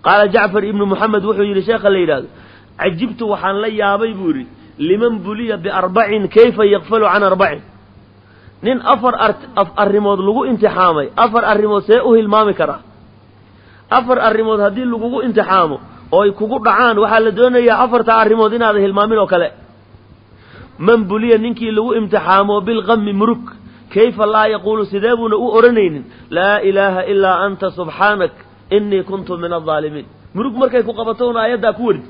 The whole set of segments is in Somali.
qaala jacfar ibnu muxamed wuxuu yidhi sheekha la yidhaahdo cajibtu waxaan la yaabay buu yidhi liman buliya biarbacin kayfa yakfalu can arbacin nin afar arrimood lagu imtixaamay afar arrimood see u hilmaami karaa afar arrimood haddii lagugu imtixaamo oo ay kugu dhacaan waxaa la doonayaa afartaa arrimood inaada hilmaamin oo kale man buliya ninkii lagu imtixaamo bilqami murug kayfa laa yaquulu sidee buuna u odhanaynin laa ilaaha ilaa anta subxaanak inii kuntu min aldaalimiin murug markay ku qabato una aayaddaa ku wardi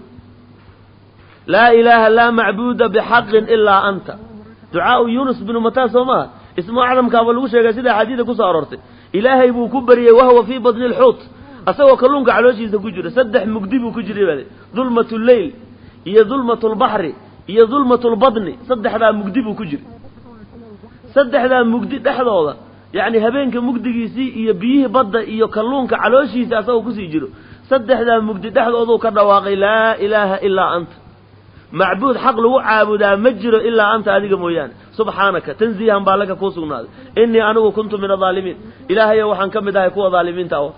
laa ilaaha laa macbuuda bixaqin ilaa anta ducaau yuunus binu mataa soo maaha ismu acdamkaaba lagu sheegay sida axaadiida kusoo aroortay ilaahay buu ku baryey wahwa fii badni lxuut asagoo kalluunka calooshiisa ku jira saddex mugdi buu ku jiray bade dulmatu lleyl iyo dulmatu lbaxri iyo dulmatu lbadni saddexdaa mugdi buu ku jiray saddexdaa mugdi dhexdooda yacni habeenka mugdigiisii iyo biyihii badda iyo kalluunka calooshiisa asagoo kusii jiro saddexdaa mugdi dhexdooduu ka dhawaaqay laa ilaaha ilaa anta macbuud xaq lagu caabudaa ma jiro ilaa anta adiga mooyaane subxaanaka tanziihan baa laka kuu sugnaaday innii anigu kuntu min adaalimiin ilaahayo waxaan ka mid ahay kuwa daalimiinta ah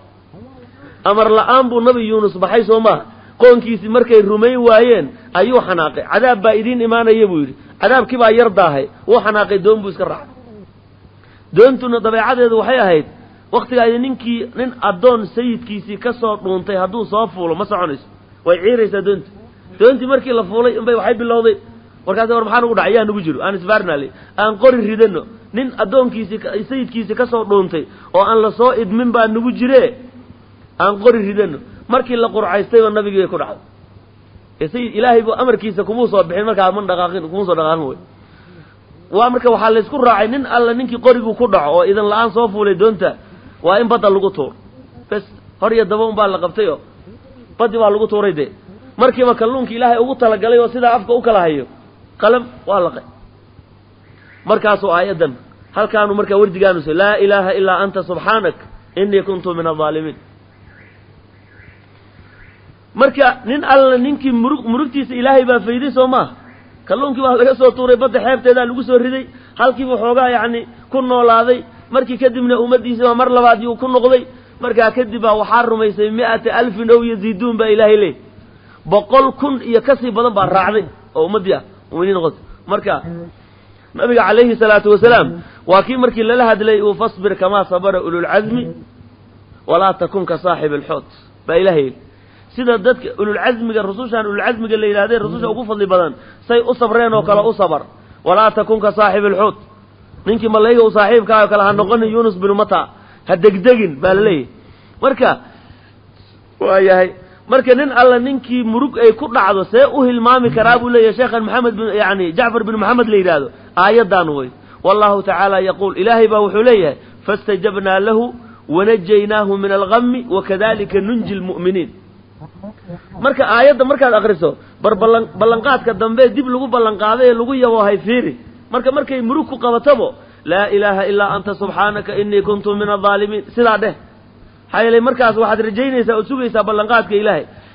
amar la'aan buu nabi yuunus baxay soo maaha qoonkiisii markay rumayn waayeen ayuu xanaaqay cadaab baa idiin imaanaya buu yidhi cadaabkii baa yar daahay wuu xanaaqay doon buu iska raacay doontuna dabeecadeedu waxay ahayd wakhtigaadi nin addoon sayidkiisii ka soo dhuuntay hadduu soo fuulo ma soconayso way ciiraysaa doontii markii la fuulay inbay waxay bilowday markaas war maxaa nugu dhacay yaa nugu jiro aan isbaarnaale aan qori ridano nin addoonkiisii sayidkiisii ka soo dhuuntay oo aan la soo idmin baa nugu jiree aan qori ridano markii la qurcaystayba nabigii bay ku dhacday sayid ilaahay buu amarkiisa kumuu soo bixin markaa kumuu soo dhaqaaqin wey waa marka waxaa laysku raacay nin alla ninkii qoriguu ku dhaco oo idan la-aan soo fuulay doonta waa in badda lagu tuuro bes hor iyo daba un baa la qabtay oo baddi baa lagu tuuray dee markiiba kalluunka ilaahay ugu talagalay oo sidaa afka u kala hayo qalam waa laqay markaasuu aayaddan halkaanu markaa wardigaanus laa ilaaha ilaa anta subxaanak inii kuntu min aldaalimiin marka nin alla ninkii murugtiisa ilaahay baa fayday soo maaha kalluunkii baa laga soo tuuray badda xeebteedaa lagu soo riday halkiiba xoogaa yacni ku noolaaday markii kadibna ummaddiisi baa mar labaad yuu ku noqday markaa kadib baa waxaa rumaysay 100,000 ow yaziiduun baa ilaahay leey 100,000 iyo kasii badan baa raacday oo ummadii ah muuminiin noqotay marka nabiga calayhi salaatu wasalaam waa kii markii lala hadlay uu fasbir kamaa sabara ulul cazmi walaa takun ka saaxib alxuut baa ilaahay sida dadka ulul cazmiga rusushan ulul cazmiga la yiraahdeen rususha ugu fadli badan say u sabreen oo kala u sabar walaa takun ka saaxib alxuut ninkii malayga u saaxiibka ah kala ha noqon Yunus bin Mata ha degdegin baa leeyahay marka waayahay marka nin alla ninkii murug ay ku dhacdo see u hilmaami karaa buu leeyahay sheekhan maxamed bin yani Jacfar bin Muhammad la yiraahdo aayadan way wallahu ta'ala yaqul ilaahi baa wuxuu leeyahay fastajabna lahu ونجيناه من الغم وكذلك ننجي المؤمنين marka aayada markaad akhriso ballanqaadka dambe dib lagu ballanqaaday lagu yawahay fiiri markay murug ku qabatabo la ilaha illa anta subhanaka inni kuntu min adh-dhalimin sida dheh hay'lay markaas waxaad rajaynaysaa oo sugaysaa ballanqaadka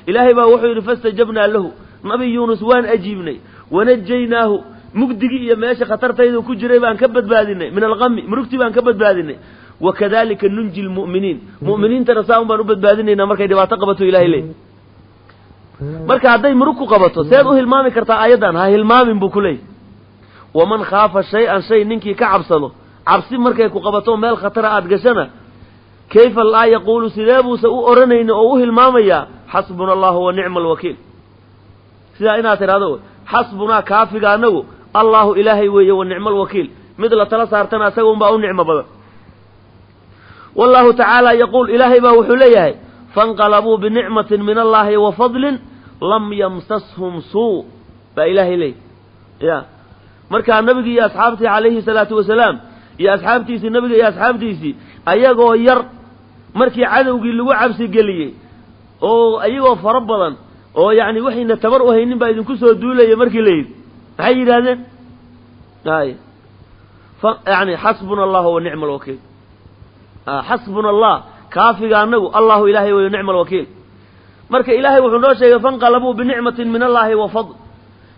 ilaahay baa wuxuu yiri fastajabna lahu nabi yunus waan ajiibnay wanajaynaahu mugdigi iyo meesha khatartaydu ku jiray baan ka badbaadinay min al-ghammi murugti baan ka badbaadinay وكذلك ننجي المؤمنين ترساهم بان بدباديننا markay dhibaato qabato ilaahay leey marka haday murug ku qabato seed u hilmaami kartaa aayadan ha hilmaamin buu kulay waman khaafa shay'an shay ninkii ka cabsado cabsi markay ku qabato meel khatar aad gashana kayfa la yaqulu sidabu sa u oranayna oo u hilmaamaya hasbunallahu wa ni'mal wakiil sida ina tiraado hasbuna kaafiga anagu allahu ilaahay weeye wa ni'mal wakiil mid la tala saartana asaga un baa u nicmo badan والله تعالى يقول إلهي با وحليه فانقلبوا بنعمة من الله وفضل لم يمسسهم سوء فإلهي لي يا مركا النبي يا أصحابتي عليه الصلاة والسلام يا أصحابتي سي النبي يا أصحابتي سي أيغو ير مركي عدوغي اللي وعبسي قليه أو أيغو فربضا أو يعني وحي نتبر وهينين با إذن كسو دولة يا مركي لي حي هذا يعني حسبنا الله ونعم الوكيل حسبنا الله كافي أنه الله إلهي ونعم الوكيل مرك إلهي وحنو شيء فانقلبوا بنعمة من الله وفضل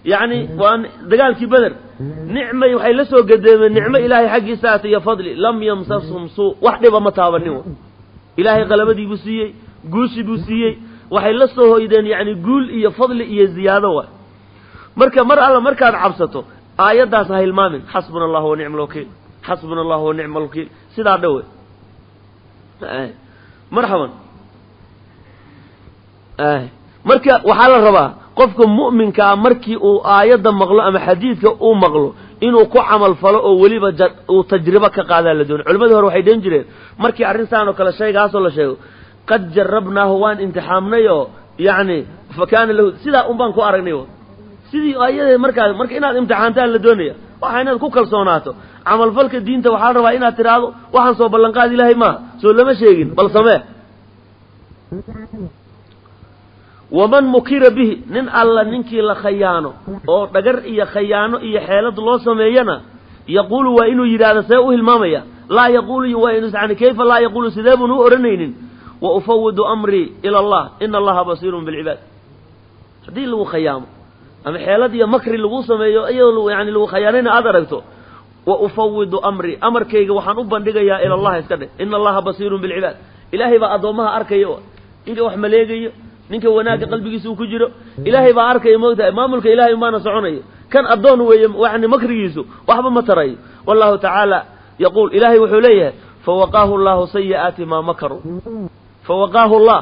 يعني وأن دقال كي بدر نعمة يحي لسوا قدام النعمة إلهي حقي ساتي يا فضلي لم يمسسهم سوء وحده بمتابنه إلهي قلب دي بسيي قوسي بسيي waxay la soo hoydeen yani guul iyo fadli iyo ziyaado wa marka mar alla markaad cabsato aayadaas ha hilmaamin xasbuna allahu wa nicmal wakiil xasbuna allahu wa nicmal wakiil sidaa dhawe marxaban marka waxaa la rabaa qofka mu'minkaa markii uu aayadda maqlo ama xadiidka uu maqlo inuu ku camal falo oo weliba uu tajribo ka qaadaa la doonay culimadii hore waxay dhan jireen markii arrintaan oo kale shaygaasoo la sheego qad jarabnaahu waan imtixaamnay oo yacni fa kaana lahu sidaa un baan ku aragnay sidii aayadee marka inaad imtixaantaan la doonaya waxa inaad ku kalsoonaato camalfalka diinta waxaa la rabaa inaad tidhaahdo waxaan soo ballanqaad ilaahay maaha soo lama sheegin bal samee waman mukira bihi nin alla ninkii la khayaano oo dhagar iyo khayaano iyo xeelad loo sameeyana yaquulu waa inuu yidhaahdo see u hilmaamaya laa yaquulu waa inu yani kayfa laa yaquulu sidee buun u odhanaynin wa ufawidu amrii ila allah ina allaha basiirun bilcibaad haddii lagu khayaamo ama xeelad iyo makri lagu sameeyo iyadoo yani lagu khayaanayna aad aragto wa ufawidu amrii amarkayga waxaan u bandhigayaa ila allah iska dheh ina allaha basiirun bilcibaad ilaahay baa addoommaha arkaya ninka wax maleegayo ninka wanaagga qalbigiisa uu ku jiro ilaahay baa arkaya moogtahay maamulka ilaahay maana soconayo kan addoon weeye yani makrigiisu waxba ma tarayo wallahu tacaala yaquul ilaahay wuxuu leeyahay fawaqaahu allahu sayi'aati maa makaruu fawaqaahu allah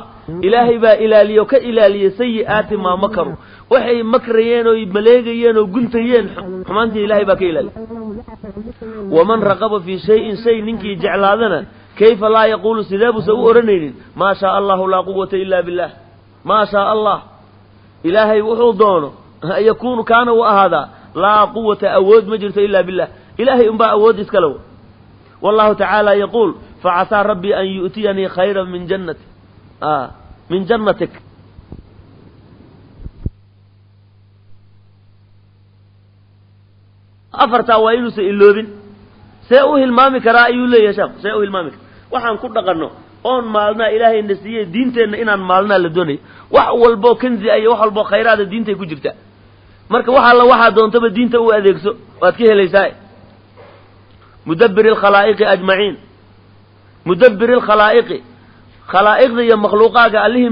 ilaahay baa ilaaliyo ka ilaaliyey sayi'aati maa makaruu waxay makrayeen oo maleegayeen oo guntayeen xumaantii ilaahay baa ka ilaaliyey waman raqaba fii shayin shay ninkii jeclaadana kayfa laa yaquulu sidee buusa u odhanaynin maa shaa allahu laa quwata ila billah maa shaa allah ilaahay wuxuu doono yakuunu kaana u ahaadaa laa quwata awood ma jirto ila billah ilaahay unbaa awood iskale wallahu tacaala yaquul facasaa rabbii an yu'tiyanii khayran min jannatik afartaa waa inuusan iloobin see u hilmaami karaa ayuu leeyahay sheekh see u hilmaami karaa waxaan ku dhaqanno oon maalnaa ilaahayna siiyey diinteenna inaan maalnaa la doonayo wax walboo kanzi iyo wax walboo khayraada diintay ku jirta marka wax alla waxaa doontaba diinta u adeegso waad ka helaysaa mudabbiri alkhalaa'iqi ajmaciin mudabbiri alkhalaa'iqi khalaa'iqda iyo makhluuqaaga allihii